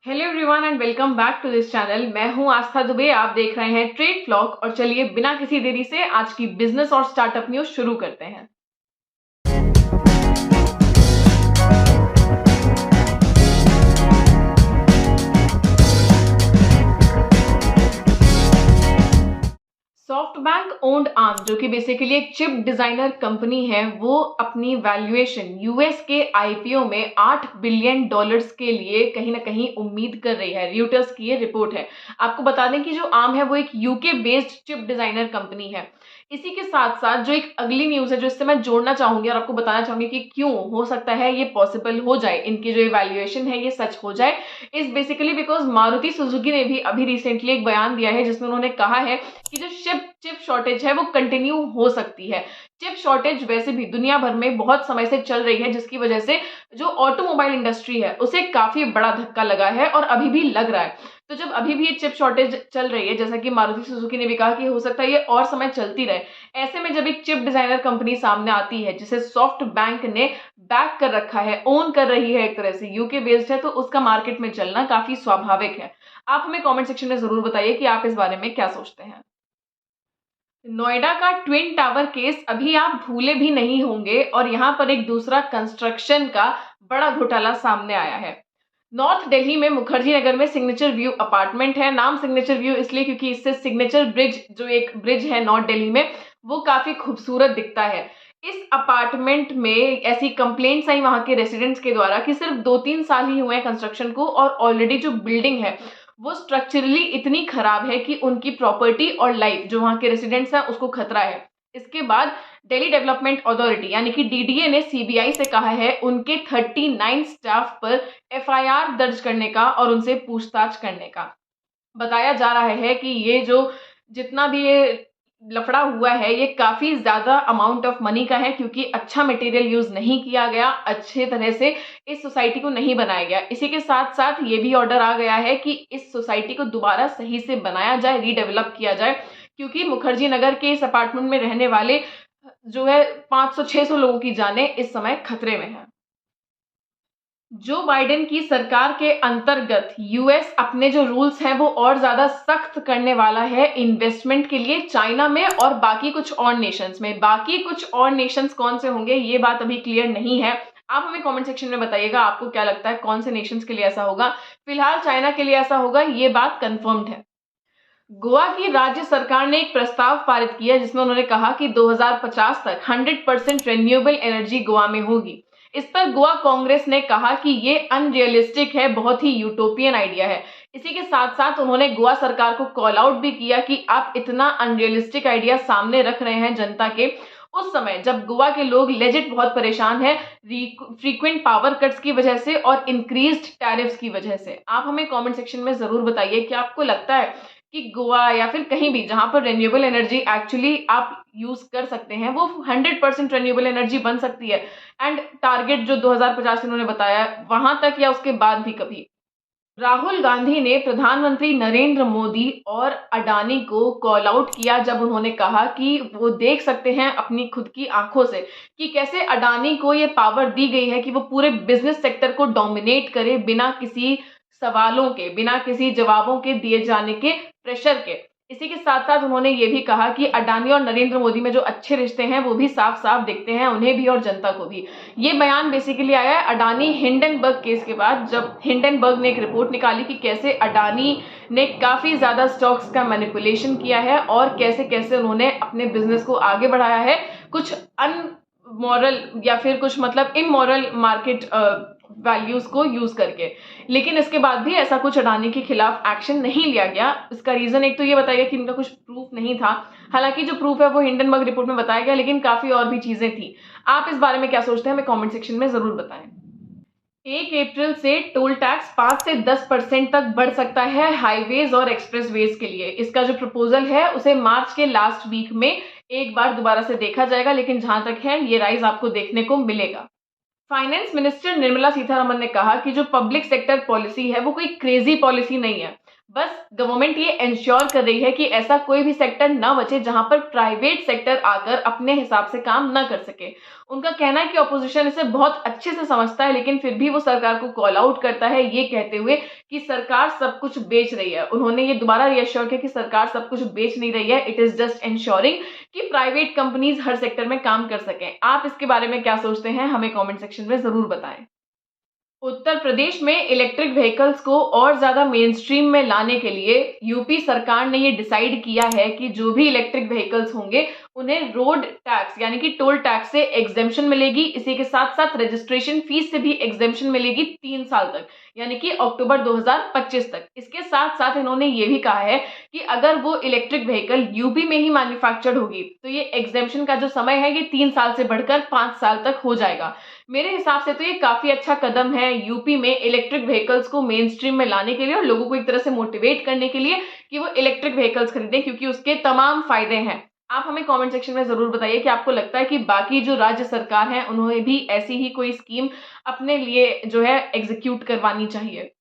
Hello everyone and welcome back to this channel. मैं हूं आस्था दुबे। आप देख रहे हैं ट्रेड फ्लॉक और चलिए बिना किसी देरी से आज की बिजनेस और स्टार्टअप न्यूज शुरू करते हैं। सॉफ्टबैंक ओन्ड आर्म जो कि बेसिकली एक चिप डिजाइनर कंपनी है, वो अपनी वैल्यूएशन यूएस के आईपीओ में $8 बिलियन के लिए कहीं ना कहीं उम्मीद कर रही है। रियूटर्स की ये रिपोर्ट है। आपको बता दें कि जो आर्म है वो एक UK based chip designer company है। इसी के साथ साथ जो एक अगली न्यूज है जो इससे मैं जोड़ना चाहूंगी और आपको बताना चाहूंगी कि क्यों हो सकता है ये पॉसिबल हो जाए, इनकी जो इवैल्यूएशन है ये सच हो जाए, is basically because Maruti Suzuki ने भी अभी रिसेंटली एक बयान दिया है जिसमें उन्होंने कहा है कि जो चिप शॉर्टेज है वो कंटिन्यू हो सकती है। चिप शॉर्टेज वैसे भी दुनिया भर में बहुत समय से चल रही है, जिसकी वजह से जो ऑटोमोबाइल इंडस्ट्री है उसे काफी बड़ा धक्का लगा है और अभी भी लग रहा है। तो जब अभी भी ये चिप शॉर्टेज चल रही है, जैसा कि मारुति सुजुकी ने भी कहा कि हो सकता है ये और समय चलती रहे, ऐसे में जब एक चिप डिजाइनर कंपनी सामने आती है जिसे सॉफ्ट बैंक ने बैक कर रखा है, ओन कर रही है, एक तरह से यूके बेस्ड है, तो उसका मार्केट में चलना काफी स्वाभाविक है। आप हमें कमेंट सेक्शन में जरूर बताइए कि आप इस बारे में क्या सोचते हैं। नोएडा का ट्विन टावर केस अभी आप भूले भी नहीं होंगे और यहाँ पर एक दूसरा कंस्ट्रक्शन का बड़ा घोटाला सामने आया है। नॉर्थ दिल्ली में मुखर्जी नगर में सिग्नेचर व्यू अपार्टमेंट है। नाम सिग्नेचर व्यू इसलिए क्योंकि इससे सिग्नेचर ब्रिज, जो एक ब्रिज है नॉर्थ दिल्ली में, वो काफी खूबसूरत दिखता है। इस अपार्टमेंट में ऐसी कंप्लेंट्स आई वहां के रेसिडेंट्स के द्वारा कि सिर्फ 2-3 साल ही हुए हैं कंस्ट्रक्शन को और ऑलरेडी जो बिल्डिंग है वो स्ट्रक्चरली इतनी खराब है कि उनकी प्रॉपर्टी और लाइफ जो वहां के रेसिडेंट्स हैं उसको खतरा है। इसके बाद दिल्ली डेवलपमेंट अथॉरिटी यानी कि डीडीए ने सीबीआई से कहा है उनके 39 स्टाफ पर एफआईआर दर्ज करने का और उनसे पूछताछ करने का। बताया जा रहा है कि ये जो जितना भी ये लफड़ा हुआ है ये काफी ज्यादा अमाउंट ऑफ मनी का है, क्योंकि अच्छा मटेरियल यूज नहीं किया गया, अच्छे तरह से इस सोसाइटी को नहीं बनाया गया। इसी के साथ साथ ये भी ऑर्डर आ गया है कि इस सोसाइटी को दोबारा सही से बनाया जाए, रीडेवलप किया जाए, क्योंकि मुखर्जी नगर के इस अपार्टमेंट में रहने वाले जो है 500-600 लोगों की जानें इस समय खतरे में है। जो बाइडेन की सरकार के अंतर्गत यूएस अपने जो रूल्स हैं वो और ज्यादा सख्त करने वाला है इन्वेस्टमेंट के लिए चाइना में और बाकी कुछ और नेशंस में। बाकी कुछ और नेशंस कौन से होंगे ये बात अभी क्लियर नहीं है। आप हमें कमेंट सेक्शन में बताइएगा आपको क्या लगता है कौन से नेशंस के लिए ऐसा होगा। फिलहाल चाइना के लिए ऐसा होगा, ये बात कंफर्म्ड है। गोवा की राज्य सरकार ने एक प्रस्ताव पारित किया जिसमें उन्होंने कहा कि 2050 तक 100% रेन्यूएबल एनर्जी गोवा में होगी। इस पर गोवा कांग्रेस ने कहा कि ये अनरियलिस्टिक है, बहुत ही यूटोपियन आइडिया है। इसी के साथ साथ उन्होंने गोवा सरकार को कॉल आउट भी किया कि आप इतना अनरियलिस्टिक आइडिया सामने रख रहे हैं जनता के उस समय जब गोवा के लोग लेजिट बहुत परेशान है फ्रीक्वेंट पावर कट्स की वजह से और इंक्रीज्ड टैरिफ्स की वजह से। आप हमें कमेंट सेक्शन में जरूर बताइए कि आपको लगता है कि गोवा या फिर कहीं भी जहां पर रेन्यूएबल एनर्जी एक्चुअली आप यूज कर सकते हैं वो 100% रेन्यूएबल एनर्जी बन सकती है, एंड टारगेट जो 2050 इन्होंने बताया वहां तक या उसके बाद भी कभी। राहुल गांधी ने प्रधानमंत्री नरेंद्र मोदी और अडानी को कॉल आउट किया जब उन्होंने कहा कि वो देख सकते हैं अपनी खुद की आंखों से कि कैसे अडानी को ये पावर दी गई है कि वो पूरे बिजनेस सेक्टर को डोमिनेट करे बिना किसी सवालों के, बिना किसी जवाबों के दिए जाने के प्रेशर के। इसी के साथ साथ उन्होंने ये भी कहा कि अडानी और नरेंद्र मोदी में जो अच्छे रिश्ते हैं वो भी साफ साफ दिखते हैं उन्हें भी और जनता को भी। ये बयान बेसिकली आया है अडानी हिंडनबर्ग केस के बाद, जब हिंडनबर्ग ने एक रिपोर्ट निकाली कि कैसे अडानी ने काफी ज्यादा स्टॉक्स का मैनिपुलेशन किया है और कैसे कैसे उन्होंने अपने बिजनेस को आगे बढ़ाया है कुछ अनमॉरल या फिर कुछ मतलब इमोरल मार्केट वैल्यूज को यूज करके। लेकिन इसके बाद भी ऐसा कुछ अडानी के खिलाफ एक्शन नहीं लिया गया। इसका रीजन एक तो ये बताया गया कि इनका कुछ प्रूफ नहीं था, हालांकि जो प्रूफ है वो हिंडनबर्ग रिपोर्ट में बताया गया, लेकिन काफी और भी चीजें थी। आप इस बारे में क्या सोचते हैं हमें कमेंट सेक्शन में जरूर बताएं। 1 अप्रैल से टोल टैक्स 5 से 10% तक बढ़ सकता है हाईवेज और एक्सप्रेसवेज के लिए। इसका जो प्रपोजल है उसे मार्च के लास्ट वीक में एक बार दोबारा से देखा जाएगा, लेकिन जहां तक है ये राइज आपको देखने को मिलेगा। फाइनेंस मिनिस्टर निर्मला सीतारमण ने कहा कि जो पब्लिक सेक्टर पॉलिसी है वो कोई क्रेजी पॉलिसी नहीं है। बस गवर्नमेंट ये इंश्योर कर रही है कि ऐसा कोई भी सेक्टर ना बचे जहां पर प्राइवेट सेक्टर आकर अपने हिसाब से काम ना कर सके। उनका कहना है कि ऑपोजिशन इसे बहुत अच्छे से समझता है, लेकिन फिर भी वो सरकार को कॉल आउट करता है ये कहते हुए कि सरकार सब कुछ बेच रही है। उन्होंने ये दोबारा रिएश्योर किया कि सरकार सब कुछ बेच नहीं रही है, इट इज जस्ट इंश्योरिंग कि प्राइवेट कंपनीज हर सेक्टर में काम कर सकें। आप इसके बारे में क्या सोचते हैं, हमें कमेंट सेक्शन में जरूर बताएं। उत्तर प्रदेश में इलेक्ट्रिक व्हीकल्स को और ज़्यादा मेन स्ट्रीम में लाने के लिए यूपी सरकार ने ये डिसाइड किया है कि जो भी इलेक्ट्रिक व्हीकल्स होंगे उन्हें रोड टैक्स यानी कि टोल टैक्स से एग्जेम्पशन मिलेगी। इसी के साथ साथ रजिस्ट्रेशन फीस से भी एग्जेम्पशन मिलेगी 3 साल तक, यानी कि अक्टूबर 2025 तक। इसके साथ साथ इन्होंने ये भी कहा है कि अगर वो इलेक्ट्रिक व्हीकल यूपी में ही मैन्युफैक्चर्ड होगी तो ये एग्जेम्पशन का जो समय है ये 3 साल से बढ़कर 5 साल तक हो जाएगा। मेरे हिसाब से तो ये काफी अच्छा कदम है यूपी में इलेक्ट्रिक व्हीकल्स को मेन स्ट्रीम में लाने के लिए और लोगों को एक तरह से मोटिवेट करने के लिए कि वो इलेक्ट्रिक व्हीकल्स खरीदें, क्योंकि उसके तमाम फायदे हैं। आप हमें कमेंट सेक्शन में जरूर बताइए कि आपको लगता है कि बाकी जो राज्य सरकार है उन्हें भी ऐसी ही कोई स्कीम अपने लिए जो है एग्जीक्यूट करवानी चाहिए।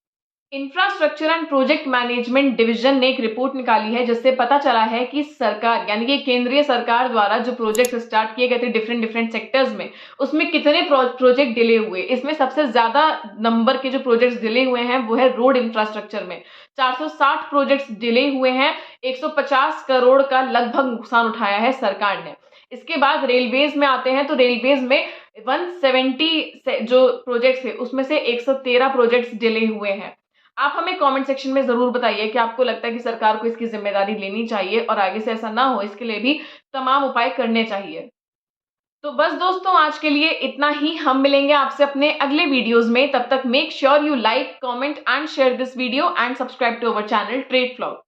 Infrastructure and project management division ने एक रिपोर्ट निकाली है जिससे पता चला है कि सरकार यानी कि केंद्रीय सरकार द्वारा जो प्रोजेक्ट स्टार्ट किए गए थे डिफरेंट डिफरेंट सेक्टर्स में, उसमें कितने प्रोजेक्ट डिले हुए। इसमें सबसे ज्यादा नंबर के जो प्रोजेक्ट्स डिले हुए हैं वो है रोड इंफ्रास्ट्रक्चर में। 460 प्रोजेक्ट्स डिले हुए हैं, 150 करोड़ का लगभग नुकसान उठाया है सरकार ने। इसके बाद रेलवेज में आते हैं तो रेलवेज में 170 जो प्रोजेक्ट्स थे उसमें से 113 प्रोजेक्ट्स डिले हुए हैं। आप हमें कमेंट सेक्शन में जरूर बताइए कि आपको लगता है कि सरकार को इसकी जिम्मेदारी लेनी चाहिए और आगे से ऐसा ना हो इसके लिए भी तमाम उपाय करने चाहिए। तो बस दोस्तों आज के लिए इतना ही। हम मिलेंगे आपसे अपने अगले वीडियोस में। तब तक make sure you like, comment and share this video and subscribe to our channel trade flog.